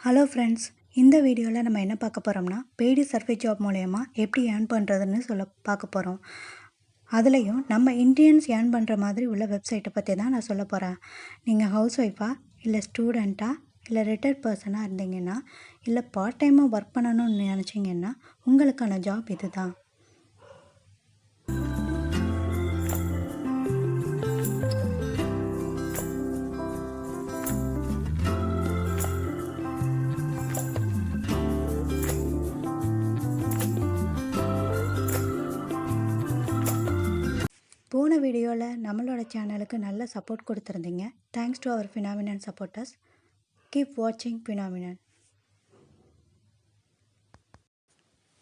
Hello friends, இந்த வீடியோவில் நம்ம என்ன பார்க்க போகிறோம்னா பெய்டு சர்வே ஜாப் மூலயமா எப்படி ஏர்ன் பண்ணுறதுன்னு பார்க்க போகிறோம். அதுலேயும் நம்ம இந்தியன்ஸ் ஏர்ன் பண்ணுற மாதிரி உள்ள வெப்சைட்டை பற்றி தான் நான் சொல்ல போகிறேன். நீங்கள் ஹவுஸ் ஒய்ஃபாக இல்லை ஸ்டூடெண்ட்டாக இல்லை ரிட்டையர்ட் பர்சனாக இருந்தீங்கன்னா இல்லை பார்ட் டைமாக ஒர்க் பண்ணணும்னு நினச்சிங்கன்னா உங்களுக்கான ஜாப் இது தான். போன வீடியோவில் நம்மளோட சேனலுக்கு நல்ல சப்போர்ட் கொடுத்துருந்தீங்க. Thanks to our Phenomenon supporters. Keep வாட்சிங் ஃபினாமினன்.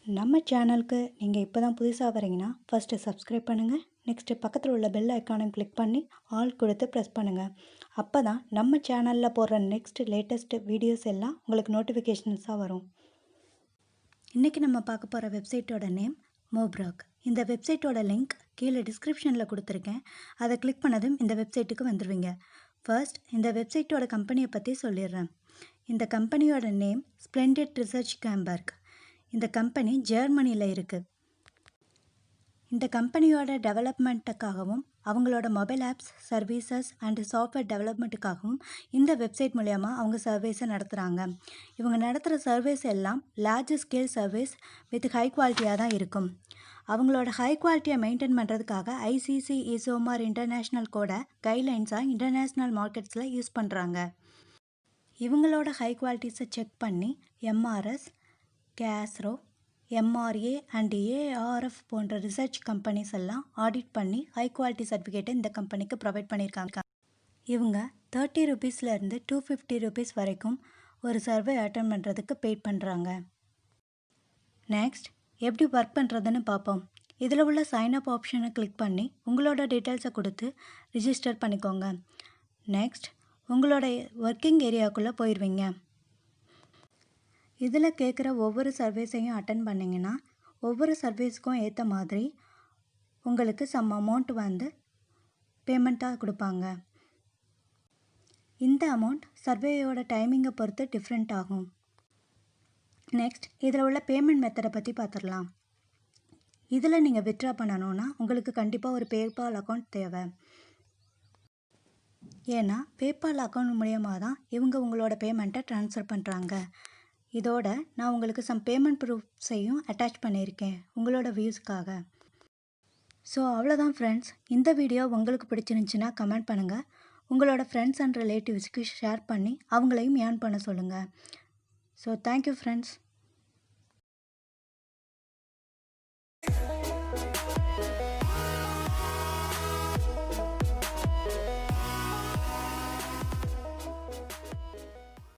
நம்ம சேனலுக்கு நீங்கள் இப்போ தான் புதுசாக வரீங்கன்னா ஃபஸ்ட்டு சப்ஸ்கிரைப் பண்ணுங்கள். நெக்ஸ்ட்டு பக்கத்தில் உள்ள பெல் ஐக்கானையும் கிளிக் பண்ணி ஆல் கொடுத்து ப்ரெஸ் பண்ணுங்கள். அப்போ தான் நம்ம சேனலில் போடுற லேட்டஸ்ட் வீடியோஸ் எல்லாம் உங்களுக்கு நோட்டிஃபிகேஷன்ஸாக வரும். இன்றைக்கி நம்ம பார்க்க போகிற வெப்சைட்டோட நேம் மோப்ராக். இந்த வெப்சைட்டோட லிங்க் கீழே டிஸ்கிரிப்ஷனில் கொடுத்துருக்கேன். அதை கிளிக் பண்ணதும் இந்த வெப்சைட்டுக்கு வந்துடுவீங்க. ஃபர்ஸ்ட் இந்த வெப்சைட்டோட கம்பெனியை பற்றி சொல்லிடுறேன். இந்த கம்பெனியோட நேம் ஸ்ப்ளெண்டிட் ரிசர்ச் ஹாம்பர்க். இந்த கம்பெனி ஜெர்மனியில் இருக்குது. இந்த கம்பெனியோட டெவலப்மெண்ட்டுக்காகவும் அவங்களோட mobile apps services and software டெவலப்மெண்ட்டுக்காகவும் இந்த வெப்சைட் மூலயமா அவங்க சர்வீஸை நடத்துகிறாங்க. இவங்க நடத்துகிற சர்வீஸ் எல்லாம் large scale service with high குவாலிட்டியாக தான் இருக்கும். அவங்களோட ஹை குவாலிட்டியை மெயின்டைன் பண்ணுறதுக்காக ஐசிசி இசோமார் இன்டர்நேஷ்னல் கோட கைட்லைன்ஸாக இன்டர்நேஷ்னல் மார்க்கெட்ஸில் யூஸ் பண்ணுறாங்க. இவங்களோட ஹை குவாலிட்டிஸை செக் பண்ணி எம்ஆர்எஸ், கேஸ்ரோ, எம்ஆர்ஏ அண்ட் ஏஆர்எஃப் போன்ற ரிசர்ச் கம்பெனிஸ் எல்லாம் ஆடிட் பண்ணி ஹை குவாலிட்டி சர்டிஃபிகேட்டை இந்த கம்பெனிக்கு ப்ரொவைட் பண்ணியிருக்காங்க. இவங்க 30 ரூபீஸ்லேருந்து 250 ரூபீஸ் வரைக்கும் ஒரு சர்வே அட்டன் பண்ணுறதுக்கு பெய்ட் பண்ணுறாங்க. நெக்ஸ்ட் எப்படி ஒர்க் பண்ணுறதுன்னு பார்ப்போம். இதில் உள்ள சைன் அப் ஆப்ஷனை கிளிக் பண்ணி உங்களோட டீட்டெயில்ஸை கொடுத்து ரிஜிஸ்டர் பண்ணிக்கோங்க. நெக்ஸ்ட் உங்களோட ஒர்க்கிங் ஏரியாவுக்குள்ளே போயிடுவீங்க. இதில் கேட்குற ஒவ்வொரு சர்வீஸையும் அட்டன் பண்ணிங்கன்னா ஒவ்வொரு சர்வீஸுக்கும் ஏற்ற மாதிரி உங்களுக்கு சம் அமௌண்ட் பேமெண்ட்டாக கொடுப்பாங்க. இந்த அமௌண்ட் சர்வேயோட டைமிங்கை பொறுத்து டிஃப்ரெண்ட் ஆகும். நெக்ஸ்ட் இதில் உள்ள பேமெண்ட் மெத்தடை பற்றி பார்த்துடலாம். இதில் நீங்கள் வித்ட்ரா பண்ணணுன்னா உங்களுக்கு கண்டிப்பாக ஒரு பேபால் அக்கௌண்ட் தேவை. ஏன்னா பேபால் அக்கௌண்ட் மூலியமாக தான் இவங்க உங்களோட பேமெண்ட்டை ட்ரான்ஸ்ஃபர் பண்ணுறாங்க. இதோட நான் உங்களுக்கு சம் பேமெண்ட் ப்ரூஃப்ஸையும் அட்டாச் பண்ணியிருக்கேன் உங்களோட வியூஸ்க்காக. ஸோ அவ்வளோதான் ஃப்ரெண்ட்ஸ். இந்த வீடியோ உங்களுக்கு பிடிச்சிருந்துச்சின்னா கமெண்ட் பண்ணுங்கள். உங்களோட ஃப்ரெண்ட்ஸ் அண்ட் ரிலேட்டிவ்ஸ்க்கு ஷேர் பண்ணி அவங்களையும் ஏர்ன் பண்ண சொல்லுங்கள். So thank you friends.